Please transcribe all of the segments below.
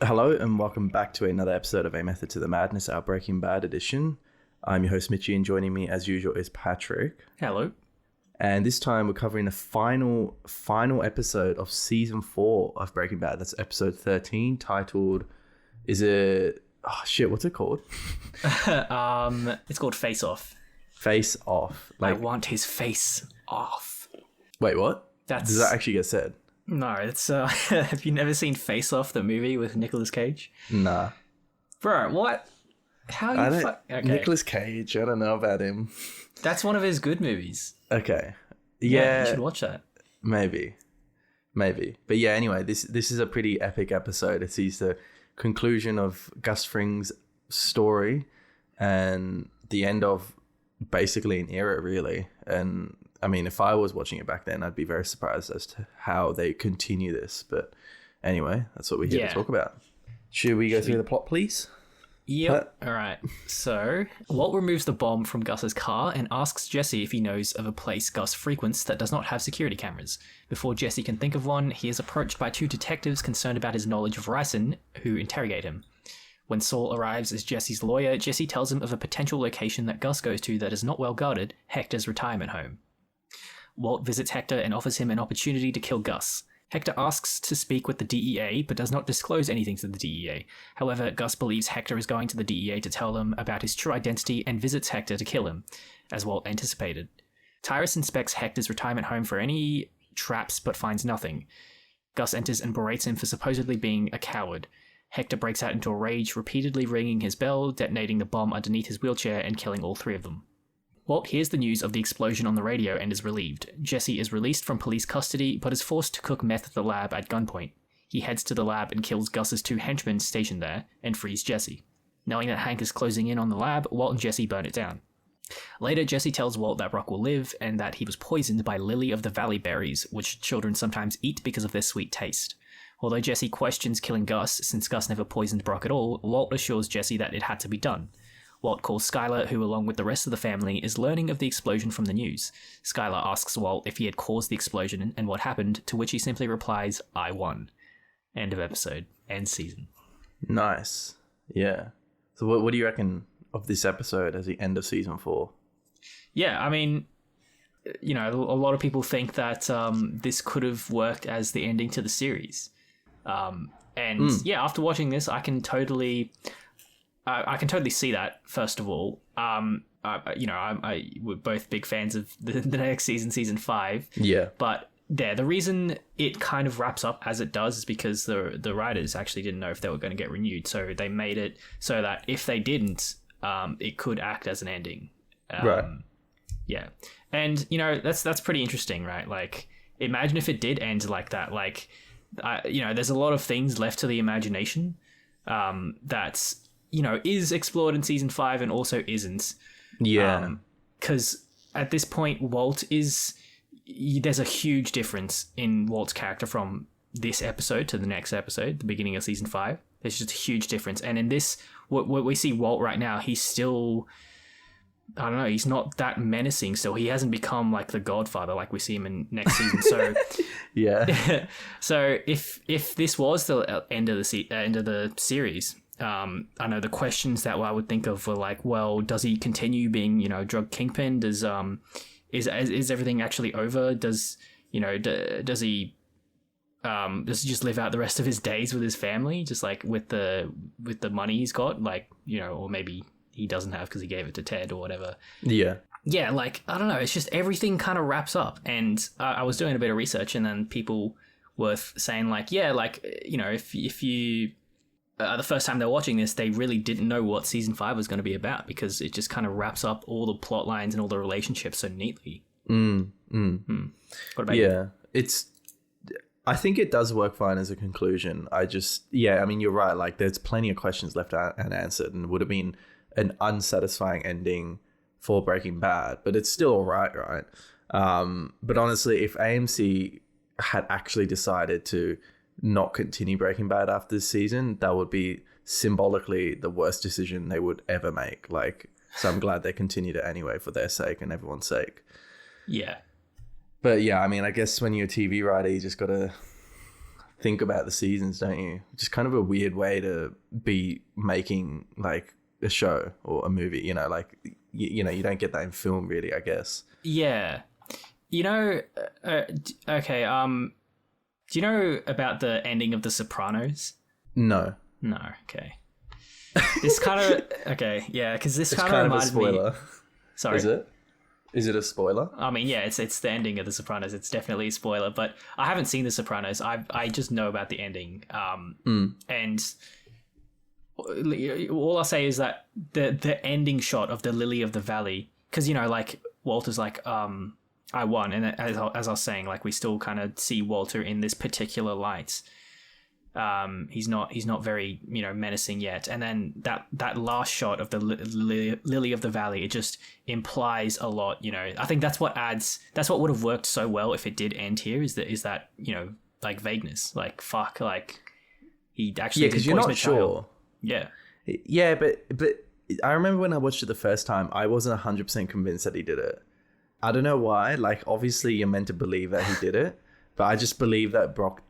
Hello and welcome back to another episode of A Method to the Madness, our Breaking Bad edition. I'm your host Mitchie, and joining me as usual is Patrick. Hello. And this time we're covering the final episode of season 4 of Breaking Bad. That's episode 13, titled, what's it called? It's called Face Off. Face Off. I want his face off. Wait, what? Does that actually get said? No, it's have you never seen Face Off, the movie with Nicolas Cage? Nah. Bro, what? How you okay. Nicolas Cage, I don't know about him. That's one of his good movies. Okay. Yeah. You should watch that. Maybe. But yeah, anyway, this is a pretty epic episode. It sees the conclusion of Gus Fring's story and the end of basically an era, really. And I mean, if I was watching it back then, I'd be very surprised as to how they continue this. But anyway, that's what we're here to talk about. Should we go through the plot, please? Yep. All right. So, Walt removes the bomb from Gus's car and asks Jesse if he knows of a place Gus frequents that does not have security cameras. Before Jesse can think of one, he is approached by 2 detectives concerned about his knowledge of ricin, who interrogate him. When Saul arrives as Jesse's lawyer, Jesse tells him of a potential location that Gus goes to that is not well guarded, Hector's retirement home. Walt visits Hector and offers him an opportunity to kill Gus. Hector asks to speak with the DEA, but does not disclose anything to the DEA. However, Gus believes Hector is going to the DEA to tell them about his true identity and visits Hector to kill him, as Walt anticipated. Tyrus inspects Hector's retirement home for any traps, but finds nothing. Gus enters and berates him for supposedly being a coward. Hector breaks out into a rage, repeatedly ringing his bell, detonating the bomb underneath his wheelchair and killing all 3 of them. Walt hears the news of the explosion on the radio and is relieved. Jesse is released from police custody, but is forced to cook meth at the lab at gunpoint. He heads to the lab and kills Gus's 2 henchmen stationed there, and frees Jesse. Knowing that Hank is closing in on the lab, Walt and Jesse burn it down. Later, Jesse tells Walt that Rock will live, and that he was poisoned by lily of the valley berries, which children sometimes eat because of their sweet taste. Although Jesse questions killing Gus, since Gus never poisoned Brock at all, Walt assures Jesse that it had to be done. Walt calls Skylar, who along with the rest of the family is learning of the explosion from the news. Skylar asks Walt if he had caused the explosion and what happened, to which he simply replies, "I won." End of episode. End season. Nice. Yeah. So what do you reckon of this episode as the end of season 4? Yeah, I mean, you know, a lot of people think that this could have worked as the ending to the series. After watching this, I can totally see that. First of all, we're both big fans of the next season 5. Yeah. But the reason it kind of wraps up as it does is because the writers actually didn't know if they were going to get renewed, so they made it so that if they didn't, it could act as an ending. Right. Yeah, and you know that's pretty interesting, right? Like, imagine if it did end like that. Like, there's a lot of things left to the imagination that's, is explored in season 5 and also isn't. Yeah. Because at this point, there's a huge difference in Walt's character from this episode to the next episode, the beginning of season 5. There's just a huge difference. And in this, what we see Walt right now, he's still, I don't know, he's not that menacing still. He hasn't become like the Godfather like we see him in next season. So yeah. So if this was the end of the series, I know the questions that I would think of were like, well, does he continue being, drug kingpin? Does is everything actually over? Does he just live out the rest of his days with his family, just like with the money he's got, like, or maybe he doesn't have because he gave it to Ted or whatever. Yeah. Yeah, like, I don't know. It's just everything kind of wraps up. And I was doing a bit of research, and then people were saying like, yeah, like, if you the first time they're watching this, they really didn't know what season 5 was going to be about, because it just kind of wraps up all the plot lines and all the relationships so neatly. What about you? I think it does work fine as a conclusion. I mean, you're right. Like, there's plenty of questions left unanswered, and would have been an unsatisfying ending for Breaking Bad, but it's still all right. But honestly, if AMC had actually decided to not continue Breaking Bad after this season, that would be symbolically the worst decision they would ever make. Like, so I'm glad they continued it anyway for their sake and everyone's sake. Yeah. But yeah, I mean, I guess when you're a TV writer, you just got to think about the seasons, don't you? Just kind of a weird way to be making like a show or a movie, you know, like, you know, you don't get that in film really, I guess. Yeah. You know, okay, do you know about the ending of The Sopranos? No. No, okay. This kind of, okay, yeah, because this kind of reminded a spoiler. me... Sorry? Is it? Is it a spoiler? I mean, yeah, it's the ending of The Sopranos. It's definitely a spoiler, but I haven't seen The Sopranos. I just know about the ending. And all I'll say is that the ending shot of the Lily of the Valley, because, you know, like, Walter's like, I won. And as I was saying, like, we still kind of see Walter in this particular light. He's not very, you know, menacing yet. And then that last shot of the Lily of the Valley, it just implies a lot, you know. I think that's what would have worked so well if it did end here, is that, you know, like, vagueness, like, fuck, like, he actually because you're not sure. Yeah, but I remember when I watched it the first time, I wasn't 100% convinced that he did it. I don't know why. Like, obviously you're meant to believe that he did it, but I just believe that Brock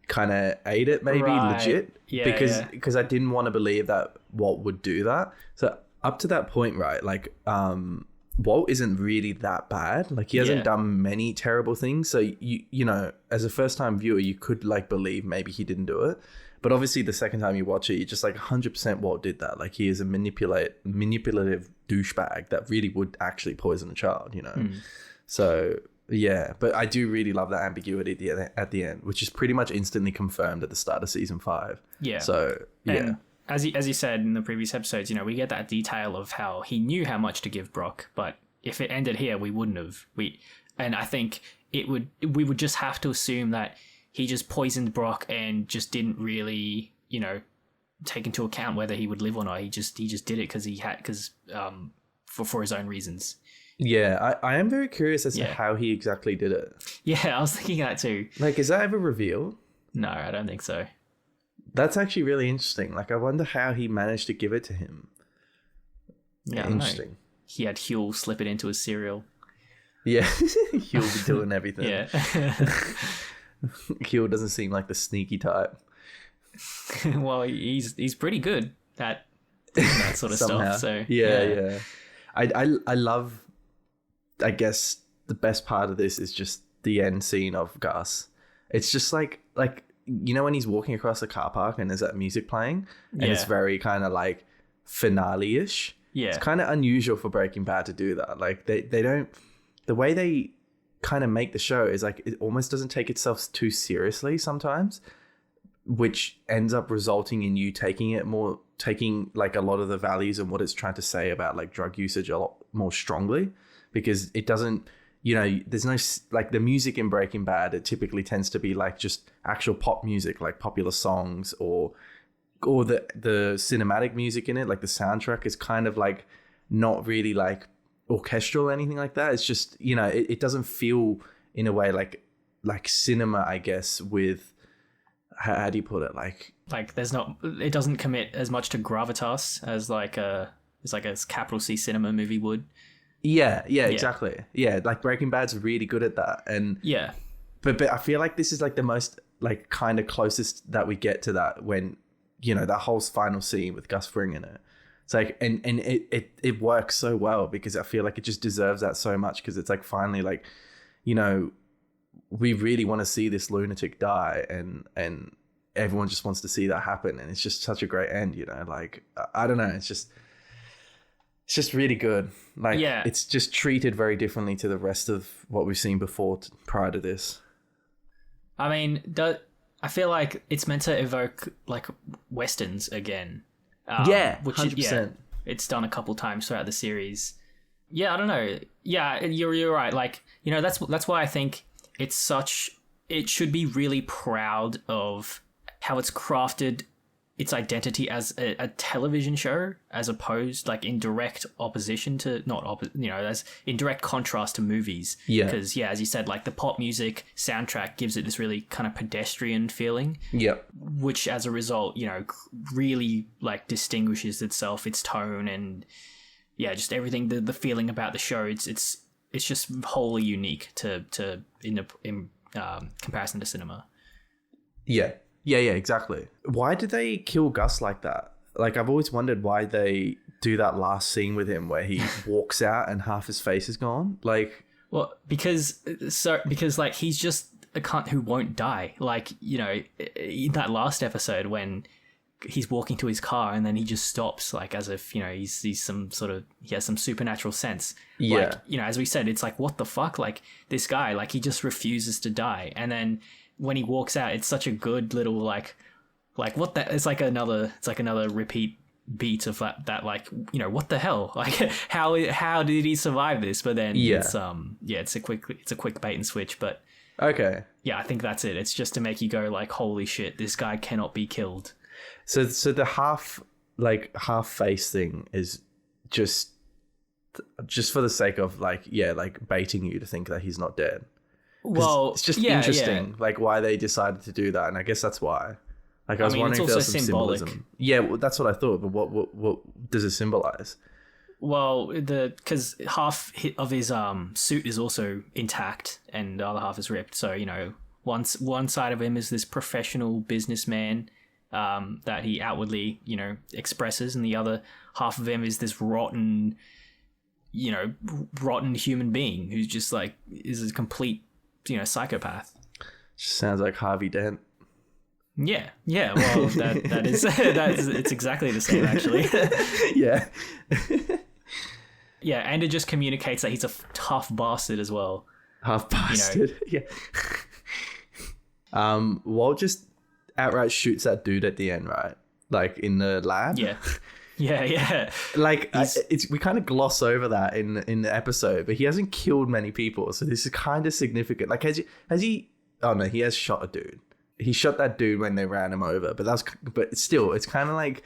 kind of ate it, maybe, legit, because I didn't want to believe that Walt would do that. So up to that point, right, like, Walt isn't really that bad. Like, he hasn't done many terrible things. So you know, as a first time viewer, you could, like, believe maybe he didn't do it. But obviously the second time you watch it, you're just like 100% Walt did that. Like, he is a manipulative douchebag that really would actually poison a child, you know. So yeah, but I do really love that ambiguity at the end, which is pretty much instantly confirmed at the start of season 5. Yeah. So yeah. And as you said in the previous episodes, you know, we get that detail of how he knew how much to give Brock, but if it ended here, we wouldn't have. And I think we would just have to assume that he just poisoned Brock and just didn't really, you know, take into account whether he would live or not. He just did it because for his own reasons. Yeah, I am very curious as to how he exactly did it. Yeah, I was thinking that too. Like, is that ever revealed? No, I don't think so. That's actually really interesting. Like, I wonder how he managed to give it to him. Yeah, interesting. He had Huel slip it into his cereal. Yeah, Huel be doing everything. Yeah. Huel doesn't seem like the sneaky type. Well, he's pretty good at that sort of stuff. So yeah. I love. I guess the best part of this is just the end scene of Gus. It's just like, you know, when he's walking across the car park and there's that music playing, and it's very kind of like finale-ish. Yeah, it's kind of unusual for Breaking Bad to do that. Like, they don't. The way they kind of make the show is like, it almost doesn't take itself too seriously sometimes, which ends up resulting in you taking like a lot of the values and what it's trying to say about like drug usage a lot more strongly, because it doesn't, you know, there's no, like, the music in Breaking Bad, it typically tends to be like just actual pop music, like popular songs, or the cinematic music in it, like the soundtrack is kind of like not really like orchestral or anything like that. It's just, you know, it doesn't feel in a way like cinema, I guess, with, how do you put it? Like it doesn't commit as much to gravitas as it's like a capital C cinema movie would. Yeah, exactly. Yeah, like Breaking Bad's really good at that. And yeah. But I feel like this is like the most like kind of closest that we get to that, when, you know, that whole final scene with Gus Fring in it. It's like, and it works so well, because I feel like it just deserves that so much, because it's like finally, like, you know, we really want to see this lunatic die, and everyone just wants to see that happen, and it's just such a great end, you know. Like, I don't know, it's just really good. Like, it's just treated very differently to the rest of what we've seen before, prior to this. I mean, I feel like it's meant to evoke like westerns again. Which 100%. It's done a couple times throughout the series. Yeah, I don't know. Yeah, you're right. Like, you know, that's why I think it should be really proud of how it's crafted its identity as a television show, as opposed, like, in direct opposition to, as in direct contrast to movies. Yeah. Because, as you said, like, the pop music soundtrack gives it this really kind of pedestrian feeling. Yep. Which, as a result, you know, really, like, distinguishes itself, its tone, and just everything, the feeling about the show. It's just wholly unique in comparison to cinema. Yeah. Yeah, exactly. Why did they kill Gus like that? Like, I've always wondered why they do that last scene with him where he walks out and half his face is gone. Like, well, because like he's just a cunt who won't die. Like, you know, in that last episode when he's walking to his car and then he just stops, like as if, you know, he's some sort of, he has some supernatural sense. Yeah. Like, you know, as we said, it's like, what the fuck? Like, this guy, like, he just refuses to die. And then when he walks out, it's such a good little like what the, it's like another repeat beat of that like, you know, what the hell? Like, how did he survive this? But then it's a quick bait and switch. But okay. Yeah, I think that's it. It's just to make you go like, holy shit, this guy cannot be killed. So the half face thing is just for the sake of like baiting you to think that he's not dead. Well, it's just interesting, like why they decided to do that, and I guess that's why. Like, I was wondering if there was some symbolism. Yeah, well, that's what I thought. But what does it symbolize? Well, because half of his suit is also intact, and the other half is ripped. So, you know, one side of him is this professional businessman that he outwardly, you know, expresses, and the other half of him is this rotten human being who's just like is a complete, you know, psychopath. Just sounds like Harvey Dent. Yeah. Well, that is it's exactly the same, actually. Yeah. Yeah, and it just communicates that he's a tough bastard as well. Half bastard. You know? Yeah. Walt just outright shoots that dude at the end, right? Like in the lab. Yeah. Yeah. Like we kind of gloss over that in the episode, but he hasn't killed many people, so this is kind of significant. Like, has he? Oh no, he has shot a dude. He shot that dude when they ran him over, but still, it's kind of like,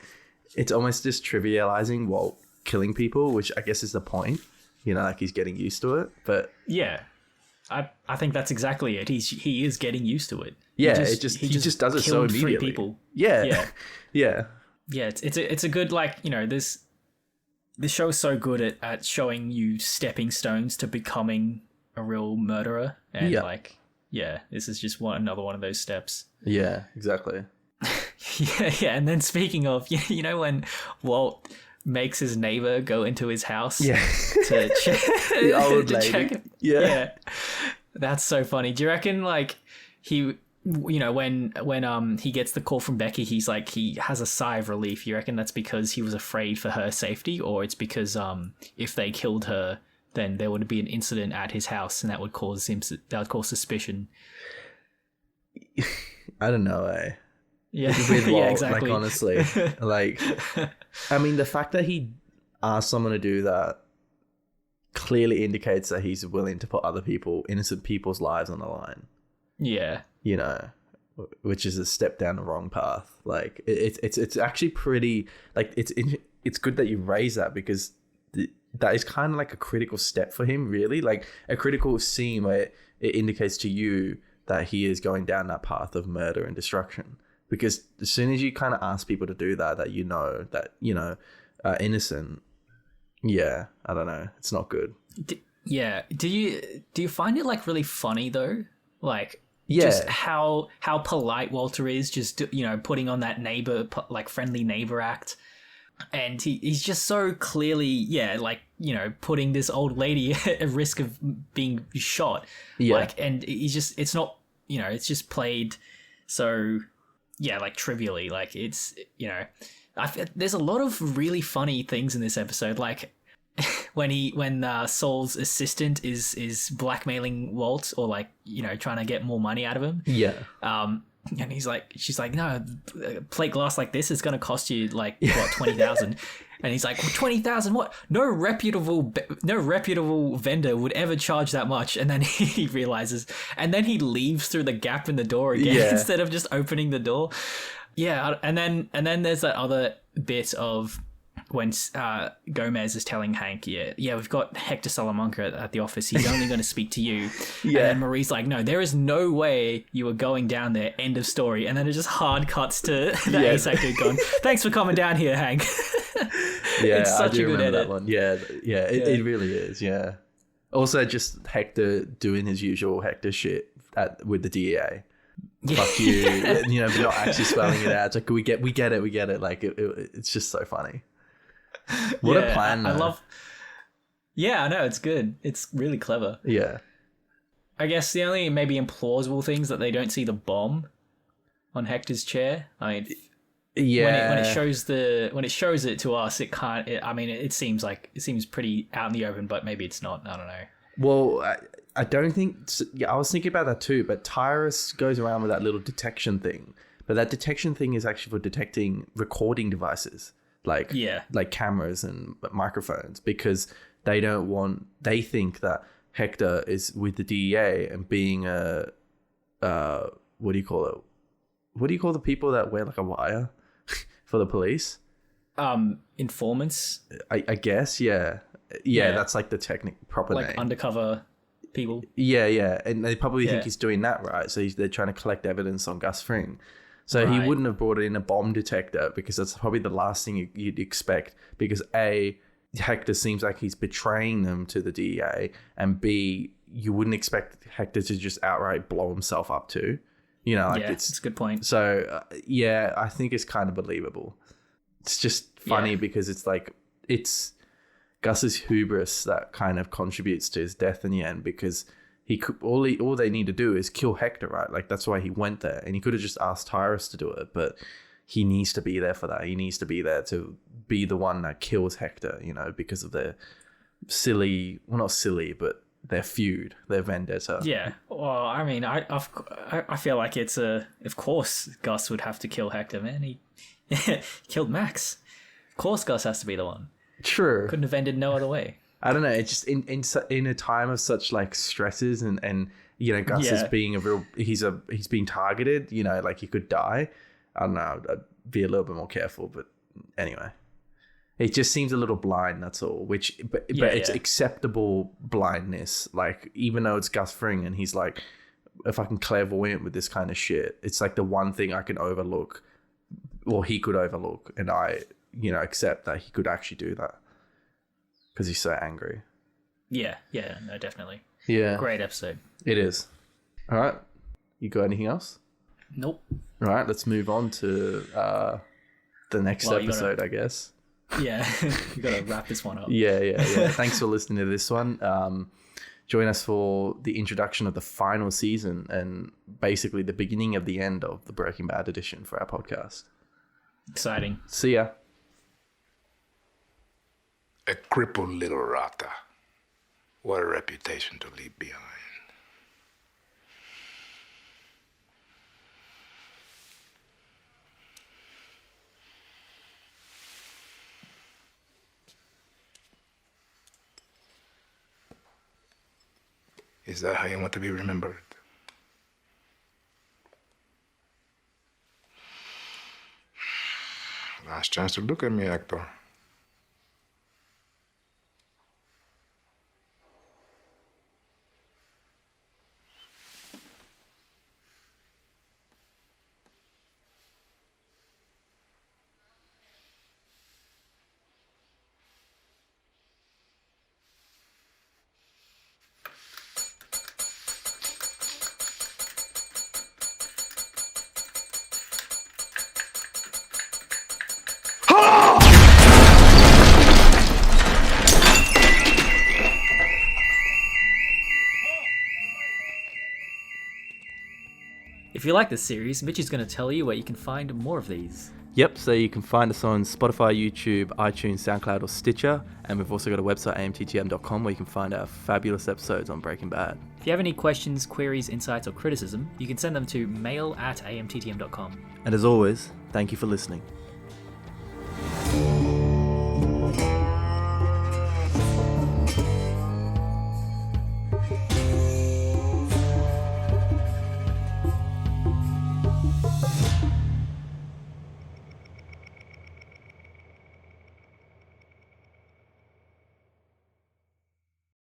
it's almost just trivializing Walt killing people, which I guess is the point. You know, like he's getting used to it. But yeah, I think that's exactly it. He is getting used to it. Yeah, he just does it so immediately. 3 people. Yeah. Yeah. It's a good, like, you know, this show is so good at showing you stepping stones to becoming a real murderer, and like. Yeah, this is just another one of those steps. Yeah, exactly. Yeah. And then speaking of, you know, when Walt makes his neighbor go into his house to check the old lady. Check. Yeah, that's so funny. Do you reckon like he, you know, when he gets the call from Becky, he's like, he has a sigh of relief? You reckon that's because he was afraid for her safety, or it's because if they killed her, then there would be an incident at his house, and that would cause suspicion? I don't know, eh? Yeah, with Walt, yeah, exactly. Like, honestly, like, I mean, the fact that he asked someone to do that clearly indicates that he's willing to put innocent people's lives on the line. Yeah, you know, which is a step down the wrong path. Like, it's actually pretty, like, it's good that you raise that, because that is kind of like a critical step for him, really, like a critical scene where it indicates to you that he is going down that path of murder and destruction. Because as soon as you kind of ask people to do that you know are innocent, I don't know, it's not good. Do you find it like really funny though? Like, just how polite Walter is, just, you know, putting on that neighbor, like friendly neighbor act. And he's just so clearly, like, you know, putting this old lady at risk of being shot. Yeah. Like, and he's just, it's not, you know, it's just played so, like, trivially. Like, it's, you know, there's a lot of really funny things in this episode. Like, when Saul's assistant is blackmailing Walt, or like, you know, trying to get more money out of him. Yeah. And she's like, no, plate glass like this is going to cost you like what, 20,000. And he's like, 20,000? What? No reputable vendor would ever charge that much. And then he realizes, and then he leaves through the gap in the door again instead of just opening the door. Yeah. And then there's that other bit of when Gomez is telling Hank, we've got Hector Salamanca at the office. He's only going to speak to you. And then Marie's like, no, there is no way you were going down there. End of story. And then it just hard cuts to the ASAP dude going, thanks for coming down here, Hank. It's such a good edit. That one. It really is. Yeah. Also, just Hector doing his usual Hector shit with the DEA. fuck you, you know, but not actually spelling it out. It's like, we get it. Like, it's just so funny. What a plan, I though. love... Yeah, I know, it's good. It's really clever. Yeah. I guess the only maybe implausible things that they don't see the bomb on Hector's chair. I mean, yeah, when it shows it to us, it can't. It seems pretty out in the open, but maybe it's not. I don't know. Well, I don't think. Yeah, I was thinking about that too. But Tyrus goes around with that little detection thing. But that detection thing is actually for detecting recording devices, like cameras and microphones, because they don't want. They think that Hector is with the DEA and being a what do you call it? What do you call the people that wear like a wire for the police? Informants. I guess, yeah. That's like the proper like name. Undercover people. Yeah, and they probably think he's doing that, right? So they're trying to collect evidence on Gus Fring. So he wouldn't have brought in a bomb detector, because that's probably the last thing you'd expect. Because A, Hector seems like he's betraying them to the DEA, and B, you wouldn't expect Hector to just outright blow himself up too. You know, like it's a good point. So I think it's kind of believable. It's just funny because it's like, it's Gus's hubris that kind of contributes to his death in the end, because he could all they need to do is kill Hector, right? Like, that's why he went there, and he could have just asked Tyrus to do it, but he needs to be there for that. He needs to be there to be the one that kills Hector, you know, because of their not silly, but their feud, their vendetta. Yeah. Well, I mean, I feel like it's of course Gus would have to kill Hector, man. He killed Max. Of course Gus has to be the one. True. Couldn't have ended no other way. I don't know. It's just in a time of such like stresses and you know, Gus is being he's being targeted, you know, like he could die. I don't know. I'd be a little bit more careful, but anyway. It just seems a little blind, that's all. But it's acceptable blindness. Like, even though it's Gus Fring and he's like a fucking clairvoyant with this kind of shit, it's like the one thing I can overlook, or he could overlook, and I, you know, accept that he could actually do that because he's so angry. Yeah, no, definitely. Yeah. Great episode. It is. All right. You got anything else? Nope. All right, let's move on to the next episode, I guess. Yeah, you got to wrap this one up. Yeah. Thanks for listening to this one. Join us for the introduction of the final season and basically the beginning of the end of the Breaking Bad edition for our podcast. Exciting. See ya. A crippled little rata. What a reputation to leave behind. Is that how you want to be remembered? Last chance to look at me, Hector. If you like this series, Mitch is going to tell you where you can find more of these. Yep, so you can find us on Spotify, YouTube, iTunes, SoundCloud, or Stitcher. And we've also got a website, amttm.com, where you can find our fabulous episodes on Breaking Bad. If you have any questions, queries, insights, or criticism, you can send them to mail@amttm.com. And as always, thank you for listening.